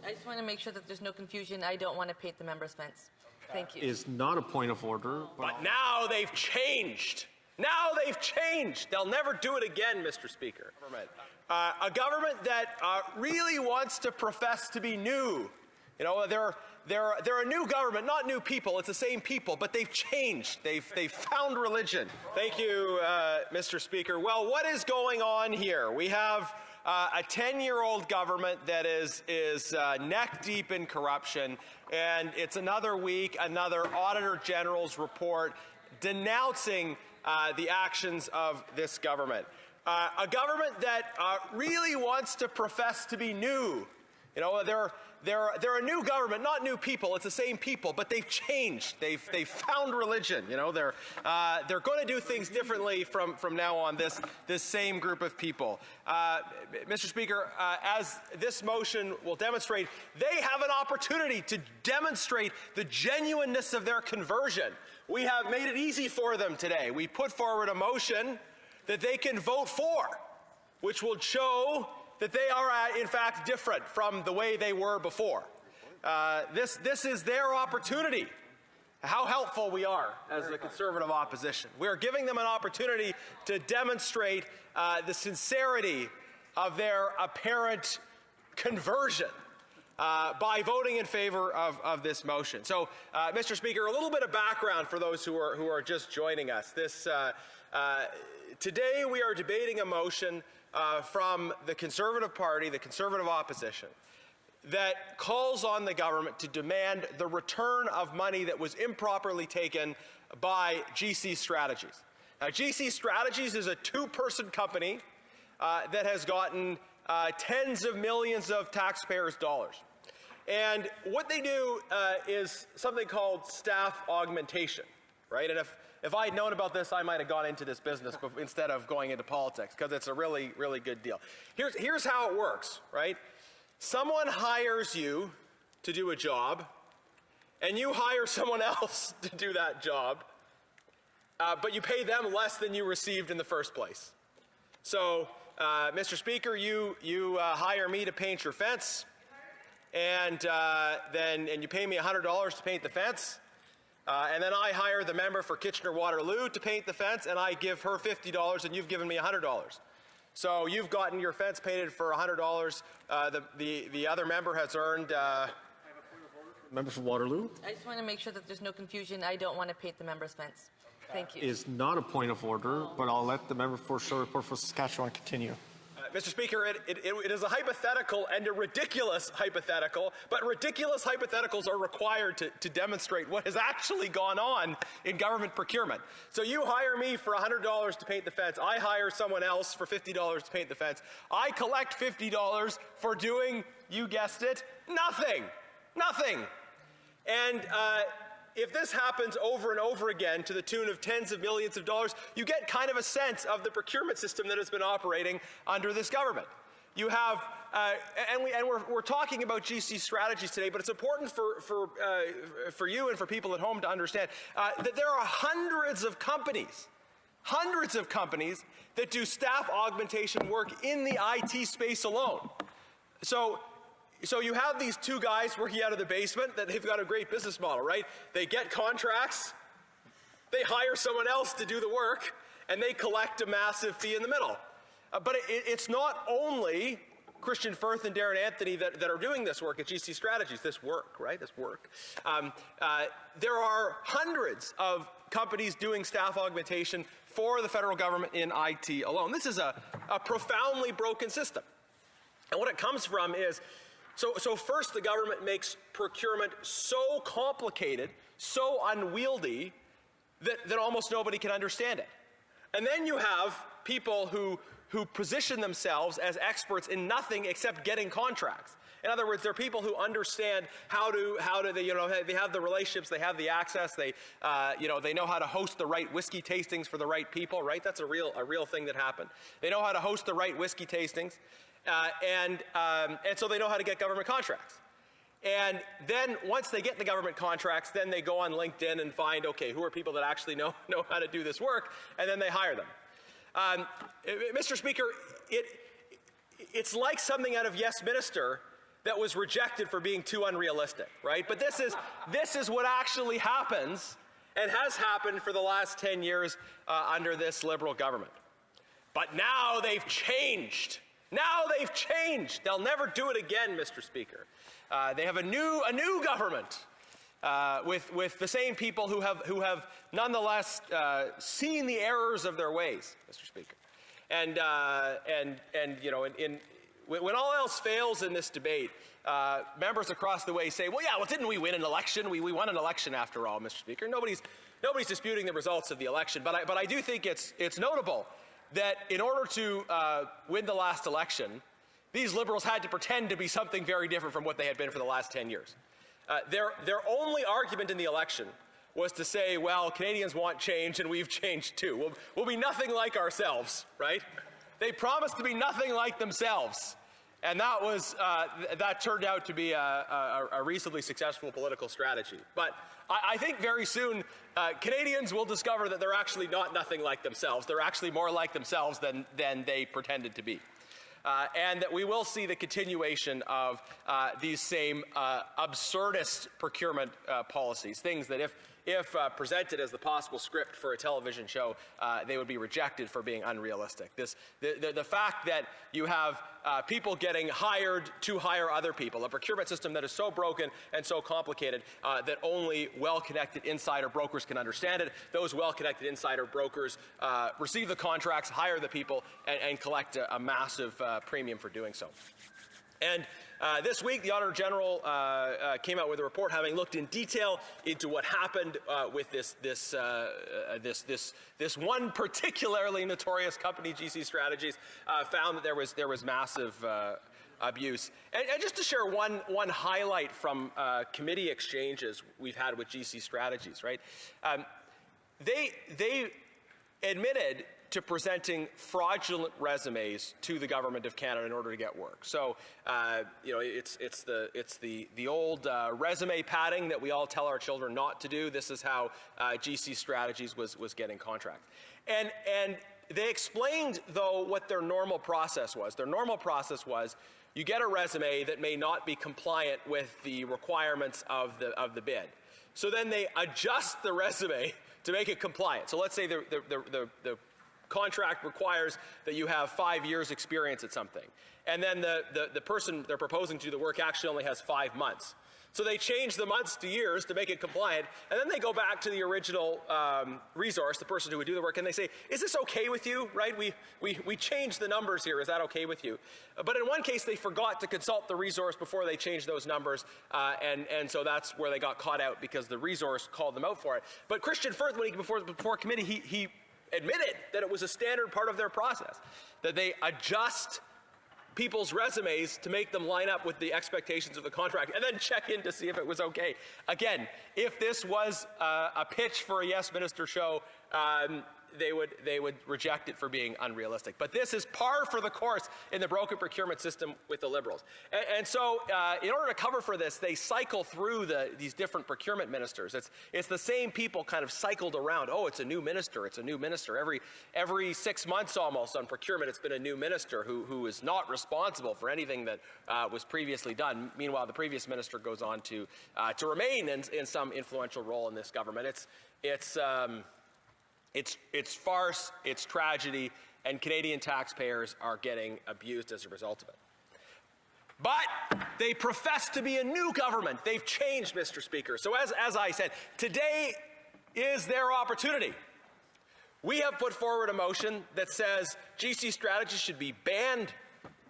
I just want to make sure that there's no confusion. I don't want to paint the member's fence. Thank you. Is not a point of order. But now they've changed. Now they've changed. They'll never do it again, Mr. Speaker. A government that really wants to profess to be new. You know, they're a new government, not new people. It's the same people, but they've changed. They've found religion. Thank you, Mr. Speaker. Well, what is going on here? We have a 10-year-old government that is neck deep in corruption, and it's another week, another Auditor General's report denouncing the actions of this government. A government that really wants to profess to be new. You know, they're a new government, not new people. It's the same people, but they've changed. They've found religion. You know, they're going to do things differently from now on. This same group of people, Mr. Speaker, as this motion will demonstrate, they have an opportunity to demonstrate the genuineness of their conversion. We have made it easy for them today. We put forward a motion that they can vote for, which will show that they are, in fact, different from the way they were before. This is their opportunity. How helpful we are as the Conservative opposition. We are giving them an opportunity to demonstrate the sincerity of their apparent conversion by voting in favor of this motion. So, Mr. Speaker, a little bit of background for those who are just joining us. Today we are debating a motion from the Conservative Party, the Conservative opposition, that calls on the government to demand the return of money that was improperly taken by GCStrategies. Now, GCStrategies is a two-person company that has gotten tens of millions of taxpayers' dollars. And what they do is something called staff augmentation, right? And if I had known about this, I might have gone into this business instead of going into politics, because it's a really, really good deal. Here's how it works, right? Someone hires you to do a job, and you hire someone else to do that job, but you pay them less than you received in the first place. So, Mr. Speaker, you hire me to paint your fence, and you pay me $100 to paint the fence. And then I hire the member for Kitchener-Waterloo to paint the fence, and I give her $50, and you've given me $100. So you've gotten your fence painted for $100. The other member has earned. Member for Waterloo. I just want to make sure that there's no confusion. I don't want to paint the member's fence. Thank you. Is not a point of order, but I'll let the member for short report for Saskatchewan continue. Mr. Speaker, it is a hypothetical and a ridiculous hypothetical, but ridiculous hypotheticals are required to demonstrate what has actually gone on in government procurement. So you hire me for $100 to paint the fence. I hire someone else for $50 to paint the fence. I collect $50 for doing, you guessed it, nothing. Nothing. And if this happens over and over again to the tune of tens of millions of dollars, you get kind of a sense of the procurement system that has been operating under this government. You have, we're talking about GCStrategies today, but it's important for you and for people at home to understand that there are hundreds of companies that do staff augmentation work in the IT space alone. So you have these two guys working out of the basement that they've got a great business model, right? They get contracts, they hire someone else to do the work, and they collect a massive fee in the middle. But it's not only Christian Firth and Darren Anthony that are doing this work at GCStrategies, this work. There are hundreds of companies doing staff augmentation for the federal government in IT alone. This is a profoundly broken system. And what it comes from is, so first the government makes procurement so complicated, so unwieldy, that almost nobody can understand it. And then you have people who position themselves as experts in nothing except getting contracts. In other words, they're people who understand how to they have the relationships, they have the access, they know how to host the right whiskey tastings for the right people, right? That's a real thing that happened. They know how to host the right whiskey tastings. And so they know how to get government contracts. And then once they get the government contracts, then they go on LinkedIn and find, okay, who are people that actually know how to do this work, and then they hire them. Mr. Speaker, it's like something out of Yes Minister that was rejected for being too unrealistic, right? But this is what actually happens and has happened for the last 10 years under this Liberal government. But now they've changed. Now they've changed. They'll never do it again, Mr. Speaker. They have a new government with the same people who have nonetheless seen the errors of their ways, Mr. Speaker. And you know, when all else fails in this debate, members across the way say, well, didn't we win an election? We won an election after all, Mr. Speaker. Nobody's disputing the results of the election, but I do think it's notable that in order to win the last election, these Liberals had to pretend to be something very different from what they had been for the last 10 years. Their only argument in the election was to say, well, Canadians want change and we've changed too. We'll be nothing like ourselves, right? They promised to be nothing like themselves. And that turned out to be a reasonably successful political strategy. But I think very soon Canadians will discover that they're actually nothing like themselves. They're actually more like themselves than they pretended to be. And that we will see the continuation of these same absurdist procurement policies, things that if presented as the possible script for a television show, they would be rejected for being unrealistic. The fact that you have people getting hired to hire other people, a procurement system that is so broken and so complicated that only well-connected insider brokers can understand it. Those well-connected insider brokers receive the contracts, hire the people, and collect a massive premium for doing so. And this week, the Auditor General came out with a report having looked in detail into what happened with this one particularly notorious company, GCStrategies, found that there was massive abuse. And just to share one highlight from committee exchanges we've had with GCStrategies, right? They admitted to presenting fraudulent resumes to the Government of Canada in order to get work. So, you know, it's the old resume padding that we all tell our children not to do. This is how GCStrategies was getting contracts. And they explained, though, what their normal process was. Their normal process was you get a resume that may not be compliant with the requirements of the bid. So then they adjust the resume to make it compliant. So let's say the contract requires that you have 5 years experience at something. And then the person they're proposing to do the work actually only has 5 months. So they change the months to years to make it compliant, and then they go back to the original resource, the person who would do the work, and they say, is this okay with you, right? We changed the numbers here, is that okay with you? But in one case, they forgot to consult the resource before they changed those numbers, and so that's where they got caught out because the resource called them out for it. But Christian Firth, when he before committee, he admitted that it was a standard part of their process, that they adjust people's resumes to make them line up with the expectations of the contract and then check in to see if it was okay. Again, if this was a pitch for a Yes Minister show, they would reject it for being unrealistic. But this is par for the course in the broken procurement system with the Liberals. And so in order to cover for this, they cycle through these different procurement ministers. It's the same people kind of cycled around. Oh, it's a new minister. It's a new minister. Every 6 months almost on procurement, it's been a new minister who is not responsible for anything that was previously done. Meanwhile, the previous minister goes on to remain in some influential role in this government. It's farce, it's tragedy, and Canadian taxpayers are getting abused as a result of it. But they profess to be a new government. They've changed, Mr. Speaker. So as I said, today is their opportunity. We have put forward a motion that says GCStrategies should be banned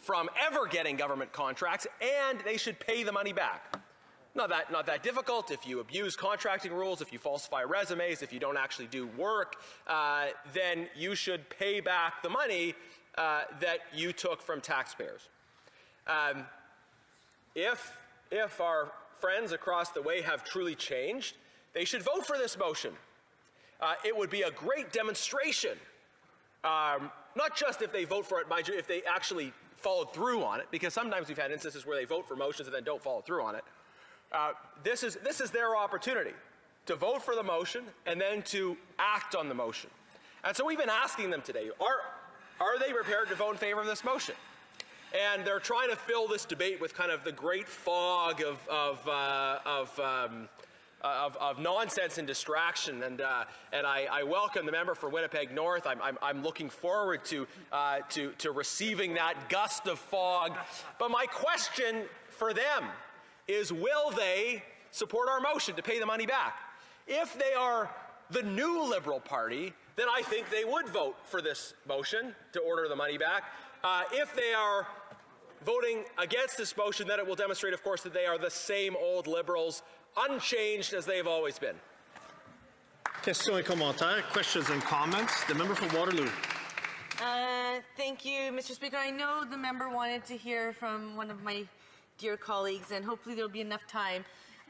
from ever getting government contracts, and they should pay the money back. Not that difficult. If you abuse contracting rules, if you falsify resumes, if you don't actually do work, then you should pay back the money that you took from taxpayers. If our friends across the way have truly changed, they should vote for this motion. It would be a great demonstration, not just if they vote for it, mind you, if they actually followed through on it, because sometimes we've had instances where they vote for motions and then don't follow through on it. This is their opportunity to vote for the motion and then to act on the motion. And so we've been asking them today, are they prepared to vote in favor of this motion? And they're trying to fill this debate with kind of the great fog of nonsense and distraction, and I welcome the member for Winnipeg North. I'm looking forward to receiving that gust of fog. But my question for them is, will they support our motion to pay the money back? If they are the new Liberal Party, then I think they would vote for this motion to order the money back. If they are voting against this motion, then it will demonstrate, of course, that they are the same old Liberals, unchanged as they have always been. Questions et commentaires. Questions and comments. The member for Waterloo. Thank you, Mr. Speaker. I know the member wanted to hear from one of my dear colleagues, and hopefully there'll be enough time.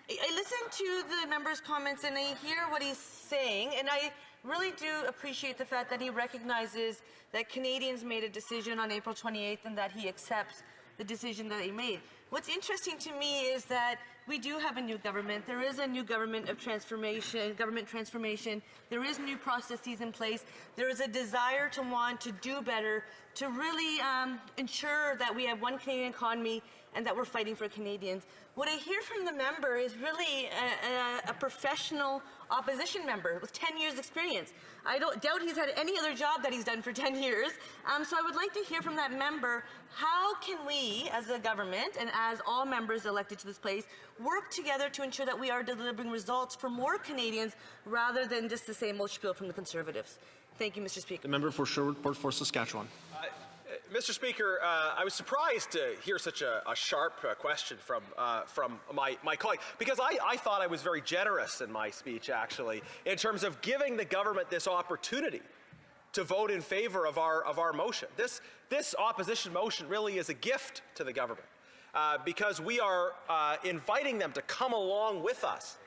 I listened to the member's comments, and I hear what he's saying, and I really do appreciate the fact that he recognizes that Canadians made a decision on April 28th and that he accepts the decision that he made. What's interesting to me is that we do have a new government. There is a new government transformation. There is new processes in place. There is a desire to want to do better, to really ensure that we have one Canadian economy and that we're fighting for Canadians. What I hear from the member is really a professional opposition member with 10 years experience. I don't doubt he's had any other job that he's done for 10 years. So I would like to hear from that member, how can we as a government and as all members elected to this place work together to ensure that we are delivering results for more Canadians rather than just the same old spiel from the Conservatives? Thank you, Mr. Speaker. The member for Sherwood-Port for Saskatchewan. Mr. Speaker, I was surprised to hear such a sharp question from my colleague, because I thought I was very generous in my speech, actually, in terms of giving the government this opportunity to vote in favor of our motion. This opposition motion really is a gift to the government, because we are inviting them to come along with us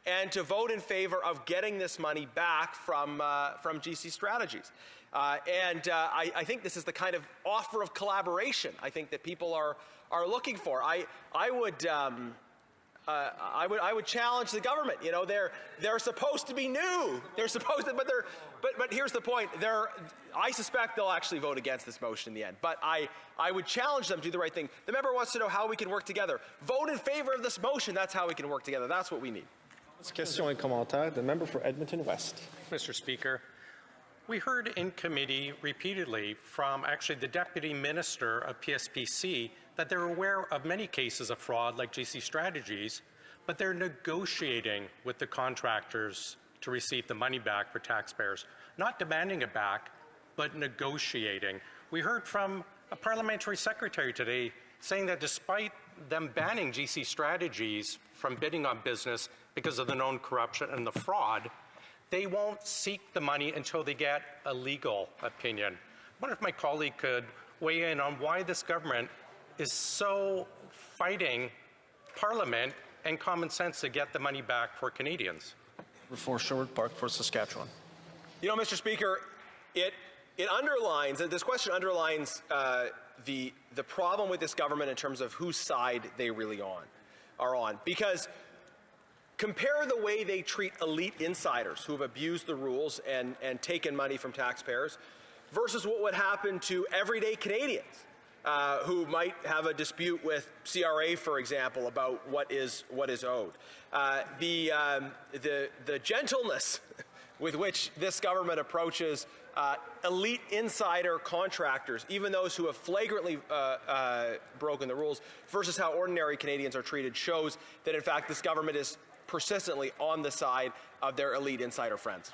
and to vote in favor of getting this money back from GCStrategies. I think this is the kind of offer of collaboration I think that people are looking for. I would challenge the government. You know, they're supposed to be new. They're supposed to, but here's the point. I suspect they'll actually vote against this motion in the end. But I would challenge them to do the right thing. The member wants to know how we can work together. Vote in favor of this motion. That's how we can work together. That's what we need. Questions et commentaires. The member for Edmonton West. Mr. Speaker, we heard in committee repeatedly from actually the Deputy Minister of PSPC that they're aware of many cases of fraud like GCStrategies, but they're negotiating with the contractors to receive the money back for taxpayers. Not demanding it back, but negotiating. We heard from a parliamentary secretary today saying that despite them banning GCStrategies from bidding on business because of the known corruption and the fraud, they won't seek the money until they get a legal opinion. I wonder if my colleague could weigh in on why this government is so fighting Parliament and common sense to get the money back for Canadians. For Sherwood Park for Saskatchewan. You know, Mr. Speaker, it underlines, this question underlines the problem with this government in terms of whose side they really are on. Because compare the way they treat elite insiders who have abused the rules and taken money from taxpayers versus what would happen to everyday Canadians who might have a dispute with CRA, for example, about what is owed. The gentleness with which this government approaches elite insider contractors, even those who have flagrantly broken the rules, versus how ordinary Canadians are treated, shows that, in fact, this government is persistently on the side of their elite insider friends.